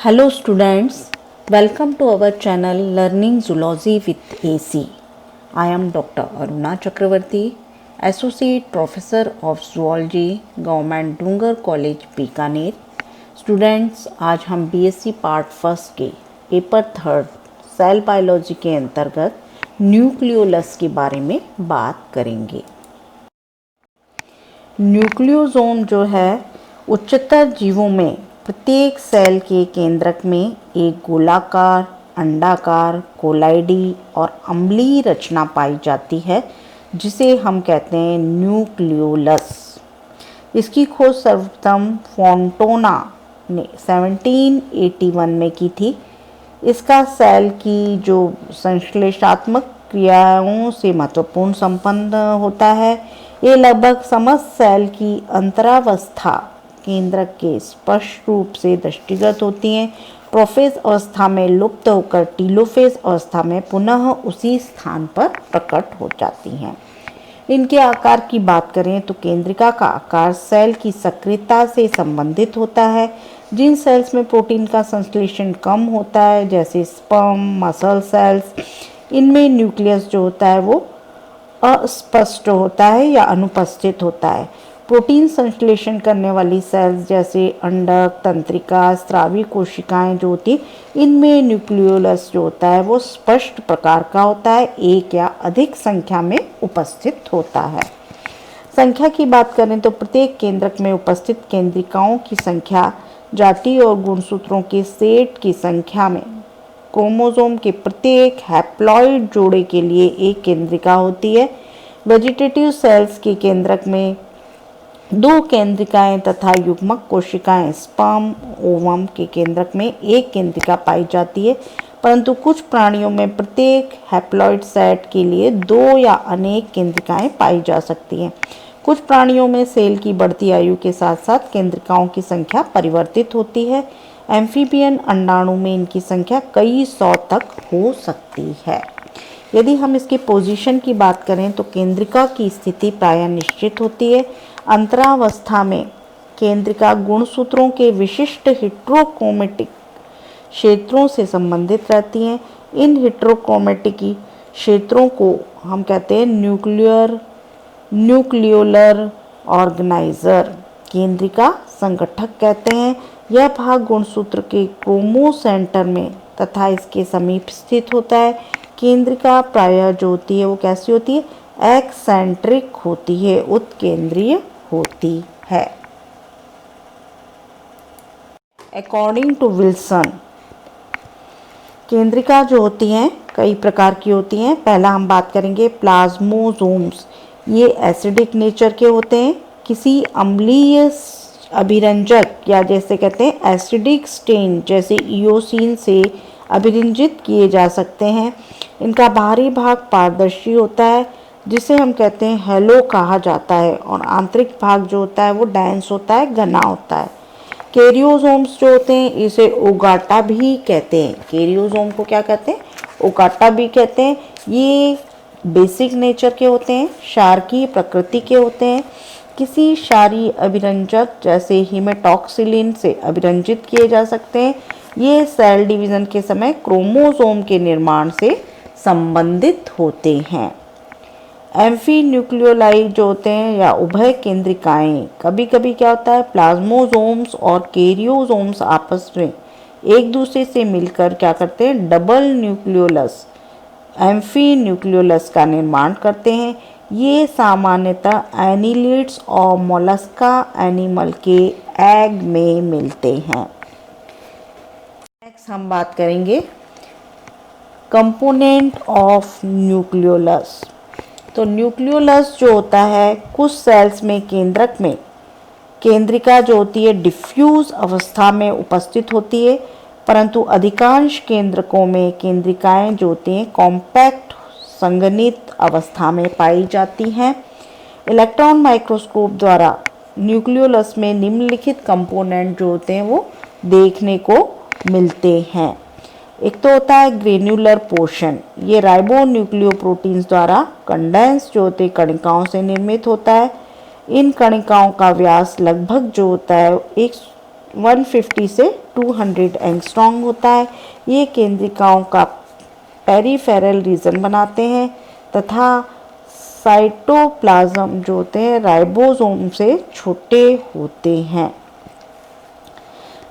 Hello students, welcome to our channel Learning Zoology with AC. I am Dr. Aruna Chakravarti, Associate Professor of Zoology, Government Dungar College, Bikaner. Students, आज हम BSc part first के paper third cell biology के अंतर्गत nucleolus के बारे में बात करेंगे. न्यूक्लियोसोम जो है उच्चतर जीवों में प्रत्येक सेल के केंद्रक में एक गोलाकार, अंडाकार, कोलाइडी और अम्लीय रचना पाई जाती है जिसे हम कहते हैं न्यूक्लियोलस. इसकी खोज सर्वप्रथम फोंटोना ने 1781 में की थी. इसका सेल की जो संश्लेषणात्मक क्रियाओं से महत्वपूर्ण संबंध होता है. ये लगभग समस्त सेल की अंतरावस्था केंद्रक के स्पष्ट रूप से दृष्टिगत होती हैं. प्रोफेज अवस्था में लुप्त होकर टीलोफेज अवस्था में पुनः उसी स्थान पर प्रकट हो जाती हैं. इनके आकार की बात करें तो केंद्रिका का आकार सेल की सक्रियता से संबंधित होता है. जिन सेल्स में प्रोटीन का संश्लेषण कम होता है जैसे स्पर्म, मसल सेल्स, इनमें न्यूक्लियस जो होता है वो अस्पष्ट होता है या अनुपस्थित होता है. प्रोटीन संश्लेषण करने वाली सेल्स जैसे अंडक, तंत्रिका, स्रावी कोशिकाएं जो होती हैं इनमें न्यूक्लियोलस जो होता है वो स्पष्ट प्रकार का होता है, एक या अधिक संख्या में उपस्थित होता है. संख्या की बात करें तो प्रत्येक केंद्रक में उपस्थित केंद्रिकाओं की संख्या जाति और गुणसूत्रों के सेट की संख्या में क्रोमोसोम के प्रत्येक हैप्लॉइड जोड़े के लिए एक केंद्रिका होती है. वेजिटेटिव सेल्स के केंद्रक में दो केंद्रिकाएं तथा युग्मक कोशिकाएं स्पर्म ओवम के केंद्रक में एक केंद्रिका पाई जाती है. परंतु कुछ प्राणियों में प्रत्येक हैप्लॉइड सेट के लिए दो या अनेक केंद्रिकाएं पाई जा सकती हैं. कुछ प्राणियों में सेल की बढ़ती आयु के साथ साथ केंद्रिकाओं की संख्या परिवर्तित होती है. एम्फीबियन अंडाणु में इनकी संख्या कई सौ तक हो सकती है. यदि हम इसकी पोजीशन की बात करें तो केंद्रिका की स्थिति प्रायः निश्चित होती है. अंतरावस्था में केंद्रिका गुणसूत्रों के विशिष्ट हेट्रोक्रोमेटिक क्षेत्रों से संबंधित रहती हैं. इन हेट्रोक्रोमेटिक क्षेत्रों को हम कहते हैं न्यूक्लियोलर ऑर्गेनाइजर केंद्रिका संगठक कहते हैं. यह भाग गुणसूत्र के क्रोमोसेंटर में तथा इसके समीप स्थित होता है. केंद्रिका प्रायः जो होती है वो कैसी होती है, एक्सेंट्रिक होती है, उत्केंद्रीय होती है. अकॉर्डिंग टू विल्सन केंद्रिका जो होती हैं कई प्रकार की होती हैं. पहला हम बात करेंगे प्लाज्मोसोम्स. ये एसिडिक नेचर के होते हैं. किसी अम्लीय अभिरंजक या जैसे कहते हैं एसिडिक स्टेन जैसे इयोसिन से अभिरंजित किए जा सकते हैं. इनका बाहरी भाग पारदर्शी होता है जिसे हम कहते हैं हेलो कहा जाता है और आंतरिक भाग जो होता है वो डेंस होता है, घना होता है. कैरियोसोम्स जो होते हैं इसे ओगाटा भी कहते हैं. कैरियोसोम को क्या कहते हैं, ओगाटा भी कहते हैं. ये बेसिक नेचर के होते हैं, क्षारकीय प्रकृति के होते हैं. किसी क्षारीय अभिरंजक जैसे हिमेटॉक्सिलिन से अभिरंजित किए जा सकते हैं. ये सेल डिवीजन के समय क्रोमोसोम के निर्माण से संबंधित होते हैं. एम्फी न्यूक्लियोलाई जो होते हैं या उभय केंद्रिकाएं, कभी कभी क्या होता है प्लाज्मोसोम्स और कैरियोसोम्स आपस में एक दूसरे से मिलकर क्या करते हैं डबल न्यूक्लियोलस एम्फी न्यूक्लियोलस का निर्माण करते हैं. ये सामान्यतः एनिलिड्स और मोलस्का एनिमल के एग में मिलते हैं. नेक्स्ट हम बात करेंगे कंपोनेंट ऑफ न्यूक्लियोलस. तो न्यूक्लियोलस जो होता है कुछ सेल्स में केंद्रक में केंद्रिका जो होती है डिफ्यूज अवस्था में उपस्थित होती है. परंतु अधिकांश केंद्रकों में केंद्रिकाएं जो होती हैं कॉम्पैक्ट संघनित अवस्था में पाई जाती हैं. इलेक्ट्रॉन माइक्रोस्कोप द्वारा न्यूक्लियोलस में निम्नलिखित कंपोनेंट जो होते हैं वो देखने को मिलते हैं. एक तो होता है ग्रेन्युलर पोर्शन. ये राइबो न्यूक्लियोप्रोटीन्स द्वारा कंडेंस जो होते कणिकाओं से निर्मित होता है. इन कणिकाओं का व्यास लगभग जो होता है 150 से 200 एंगस्ट्रॉम होता है। ये केंद्रिकाओं का पेरिफेरल रीजन बनाते हैं तथा साइटोप्लाज्म जो होते हैं राइबोसोम से छोटे होते हैं।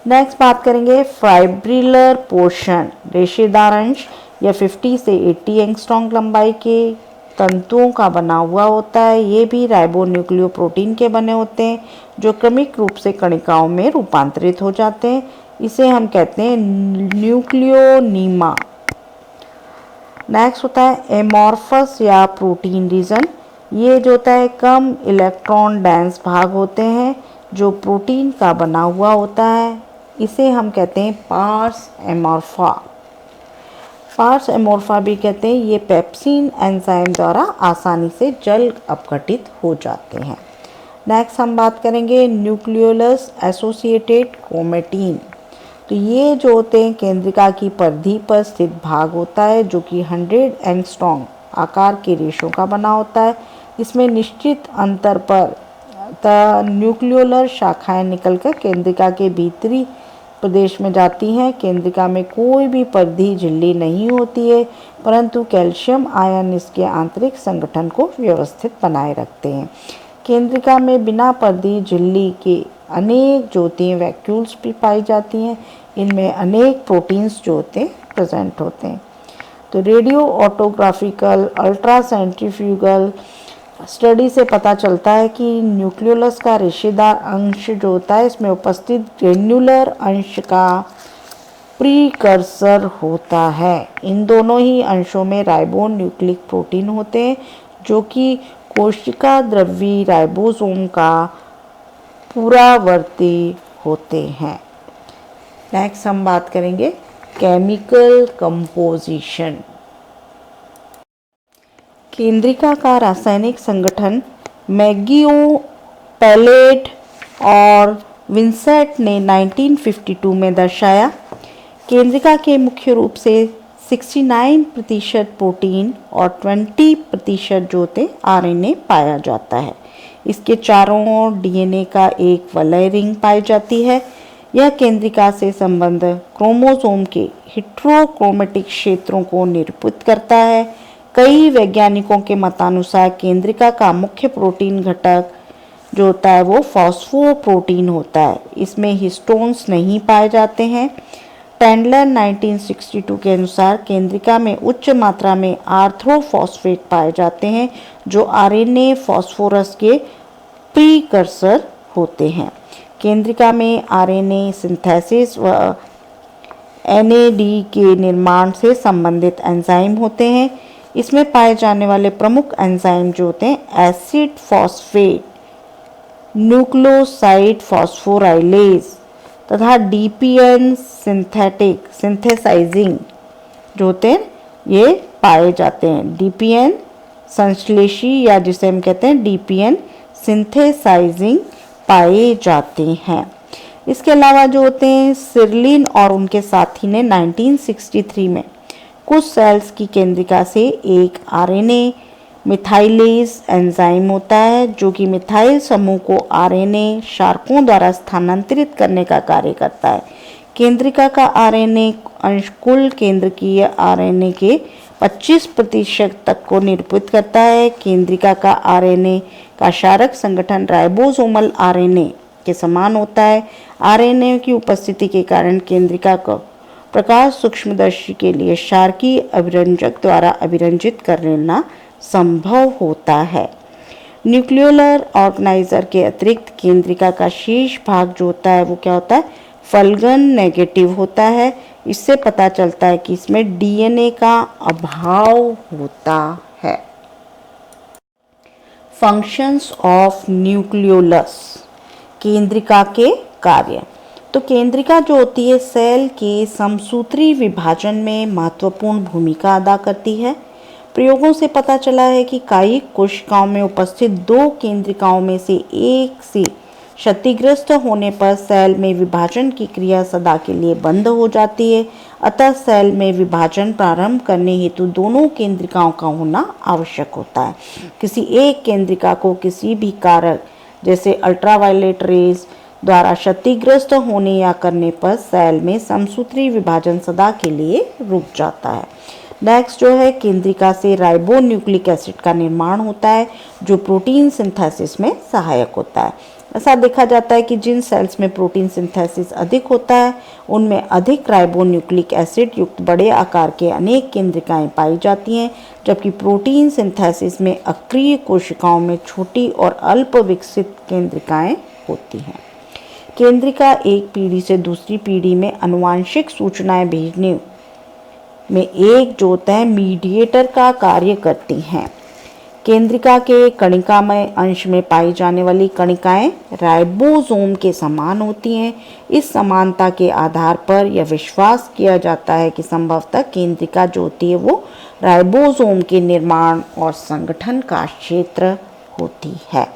नेक्स्ट बात करेंगे फाइब्रिलर पोर्शन, रेशेदार अंश यह 50 से 80 एंगस्ट्रॉम लंबाई के तंतुओं का बना हुआ होता है। ये भी राइबोन्यूक्लियोप्रोटीन के बने होते हैं जो क्रमिक रूप से कणिकाओं में रूपांतरित हो जाते हैं। इसे हम कहते हैं न्यूक्लियोनीमा। नेक्स्ट होता है एमॉर्फस या प्रोटीन रीजन। ये जो होता है कम इलेक्ट्रॉन डेंस भाग होते हैं जो प्रोटीन का बना हुआ होता है। इसे हम कहते हैं पार्स एमॉर्फा। पार्स एमॉर्फा भी कहते हैं। ये पेप्सिन एंजाइम द्वारा आसानी से जल अपघटित हो जाते हैं। नेक्स्ट हम बात करेंगे न्यूक्लियोलस एसोसिएटेड क्रोमेटिन। तो ये जो होते हैं केंद्रिका की परिधि पर स्थित भाग होता है जो कि 100 एंगस्ट्रॉम आकार के रेशों का बना होता है। इसमें निश्चित अंतर पर न्यूक्लियोलर शाखाएं निकलकर केंद्रिका के भीतरी प्रदेश में जाती हैं। केंद्रिका में कोई भी परिधि झिल्ली नहीं होती है परंतु कैल्शियम आयन इसके आंतरिक संगठन को व्यवस्थित बनाए रखते हैं। केंद्रिका में बिना परिधि झिल्ली के अनेक जो होती हैं वैक्यूल्स भी पाई जाती हैं। इनमें अनेक प्रोटीन्स जो होते हैं प्रेजेंट होते हैं। तो रेडियो ऑटोग्राफिकल अल्ट्रा सेंट्रीफ्यूगल स्टडी से पता चलता है कि न्यूक्लियोलस का रेशेदार अंश जो होता है इसमें उपस्थित ग्रेन्युलर अंश का प्रीकर्सर होता है। इन दोनों ही अंशों में राइबोन्यूक्लिक प्रोटीन होते हैं जो कि कोशिका द्रव्य राइबोसोम का पुरावर्ती होते हैं। नेक्स्ट हम बात करेंगे केमिकल कंपोजिशन। केंद्रिका का रासायनिक संगठन मैगियो, पैलेट और विंसेंट ने 1952 में दर्शाया। केंद्रिका के मुख्य रूप से 69% प्रोटीन और 20% जो होते आरएनए पाया जाता है। इसके चारों ओर डीएनए का एक वलय रिंग पाई जाती है। यह केंद्रिका से संबंध क्रोमोसोम के हेटेरोक्रोमेटिक क्षेत्रों को निरूपित करता है। कई वैज्ञानिकों के मतानुसार केंद्रिका का मुख्य प्रोटीन घटक जो होता है वो फॉस्फोप्रोटीन होता है। इसमें हिस्टोन्स नहीं पाए जाते हैं। टेंडलर 1962 के अनुसार केंद्रिका में उच्च मात्रा में आर्थ्रोफॉस्फेट पाए जाते हैं जो आरएनए फॉस्फोरस के प्रीकर्सर होते हैं। केंद्रिका में आरएनए सिंथेसिस व एनएडी के निर्माण से संबंधित एंजाइम होते हैं। इसमें पाए जाने वाले प्रमुख एंजाइम जो होते हैं एसिड फॉस्फेट, न्यूक्लियोसाइड फॉस्फोराइलेज तथा डीपीएन सिंथेसाइजिंग जो होते हैं ये पाए जाते हैं। डीपीएन संश्लेषी या जिसे हम कहते हैं डीपीएन सिंथेसाइजिंग पाए जाते हैं। इसके अलावा जो होते हैं सिरलिन और उनके साथी ने 1963 में कुछ सेल्स की केंद्रिका से एक आरएनए मिथाइलेज एंजाइम होता है जो कि मिथाइल समूह को आरएनए शार्कों द्वारा स्थानांतरित करने का कार्य करता है। केंद्रिका का आरएनए अंश कुल केंद्रकीय आरएनए के 25% तक को निरूपित करता है। केंद्रिका का आरएनए का क्षारक संगठन राइबोसोमल आरएनए के समान होता है। आरएनए की उपस्थिति के कारण केंद्रिका को प्रकाश सूक्ष्मदर्शी के लिए क्षारकीय अभिरंजक द्वारा अभिरंजित कर लेना संभव होता है। न्यूक्लियोलर ऑर्गेनाइजर के अतिरिक्त केंद्रिका का शेष भाग जो होता है वो क्या होता है फलगन नेगेटिव होता है। इससे पता चलता है कि इसमें डीएनए का अभाव होता है। फंक्शंस ऑफ न्यूक्लियोलस, केंद्रिका के कार्य। तो केंद्रिका जो होती है सेल के समसूत्री विभाजन में महत्वपूर्ण भूमिका अदा करती है। प्रयोगों से पता चला है कि कायिक कोशिकाओं में उपस्थित 2 केंद्रिकाओं में से एक से क्षतिग्रस्त होने पर सेल में विभाजन की क्रिया सदा के लिए बंद हो जाती है। अतः सेल में विभाजन प्रारंभ करने हेतु दोनों केंद्रिकाओं का होना आवश्यक होता है। किसी एक केंद्रिका को किसी भी कारक जैसे अल्ट्रावायलेट रेज द्वारा क्षतिग्रस्त होने या करने पर सेल में समसूत्री विभाजन सदा के लिए रुक जाता है। नेक्स्ट जो है, केंद्रिका से राइबोन्यूक्लिक एसिड का निर्माण होता है जो प्रोटीन सिंथेसिस में सहायक होता है। ऐसा देखा जाता है कि जिन सेल्स में प्रोटीन सिंथेसिस अधिक होता है उनमें अधिक राइबोन्यूक्लिक एसिड युक्त बड़े आकार के अनेक केंद्रिकाएं पाई जाती हैं, जबकि प्रोटीन सिंथेसिस में अक्रिय कोशिकाओं में छोटी और अल्प विकसित केंद्रिकाएं होती हैं। केंद्रिका एक पीढ़ी से दूसरी पीढ़ी में आनुवांशिक सूचनाएं भेजने में एक जो तय मीडिएटर का कार्य करती हैं। केंद्रिका के कणिकामय अंश में पाई जाने वाली कणिकाएं राइबोसोम के समान होती हैं। इस समानता के आधार पर यह विश्वास किया जाता है कि संभवतः केंद्रिका जो होती है वो राइबोसोम के निर्माण और संगठन का क्षेत्र होती है।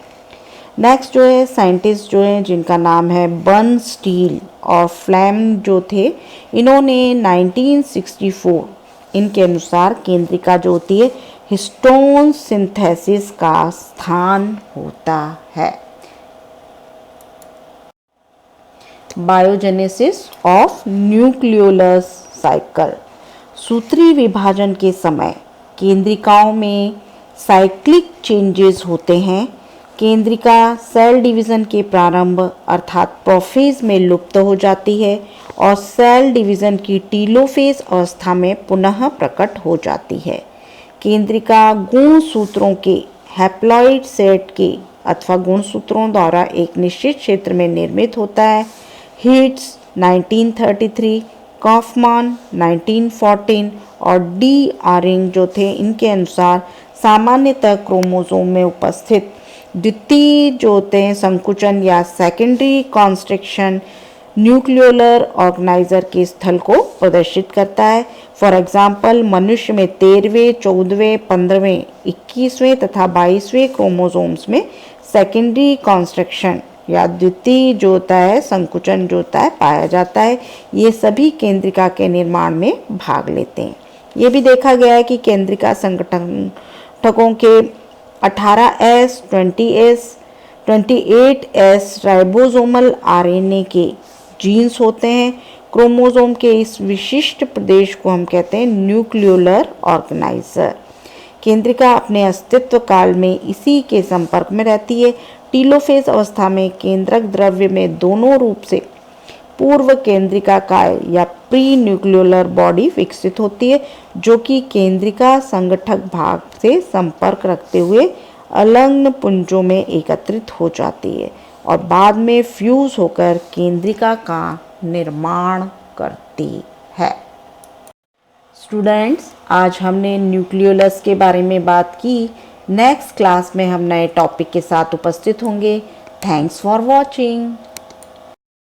नेक्स्ट जो है, साइंटिस्ट जो हैं जिनका नाम है बर्नस्टीन और फ्लेम जो थे, इन्होंने 1964 इनके अनुसार केंद्रिका जो होती है हिस्टोन सिंथेसिस का स्थान होता है। Biogenesis of nucleolus cycle. सूत्री विभाजन के समय केंद्रिकाओं में साइक्लिक चेंजेस होते हैं। केंद्रिका सेल डिवीज़न के प्रारंभ अर्थात प्रोफेज में लुप्त हो जाती है और सेल डिवीज़न की टीलोफेज अवस्था में पुनः प्रकट हो जाती है। केंद्रिका गुणसूत्रों के हैप्लॉइड सेट के अथवा गुणसूत्रों द्वारा एक निश्चित क्षेत्र में निर्मित होता है। हिट्स 1933, कॉफमान 1914 और डी आरिंग जो थे, इनके अनुसार सामान्यतः क्रोमोसोम में उपस्थित द्वितीय जो होते हैं संकुचन या सेकेंडरी कॉन्स्ट्रिक्शन न्यूक्लियोलर ऑर्गेनाइजर के स्थल को प्रदर्शित करता है। फॉर एग्जाम्पल, मनुष्य में 13वें, 14वें, 15वें, 21वें तथा 22वें क्रोमोसोम्स में सेकेंडरी कॉन्स्ट्रक्शन या द्वितीय जो होता है संकुचन जो होता है पाया जाता है। ये सभी केंद्रिका के निर्माण में भाग लेते हैं। ये भी देखा गया है कि केंद्रिका संगठकों के 18S, 20S, 28S ribosomal RNA के जीन्स होते हैं। क्रोमोसोम के इस विशिष्ट प्रदेश को हम कहते हैं न्यूक्लियोलर ऑर्गेनाइजर। केंद्रिका अपने अस्तित्व काल में इसी के संपर्क में रहती है। टीलोफेज अवस्था में केंद्रक द्रव्य में दोनों रूप से पूर्व केंद्रिका काय या प्री न्यूक्लियोलर बॉडी विकसित होती है, जो कि केंद्रिका संगठक भाग से संपर्क रखते हुए अलग्न पुंजों में एकत्रित हो जाती है और बाद में फ्यूज होकर केंद्रिका का निर्माण करती है। स्टूडेंट्स, आज हमने न्यूक्लियोलस के बारे में बात की। नेक्स्ट क्लास में हम नए टॉपिक के साथ उपस्थित होंगे। Thanks for watching.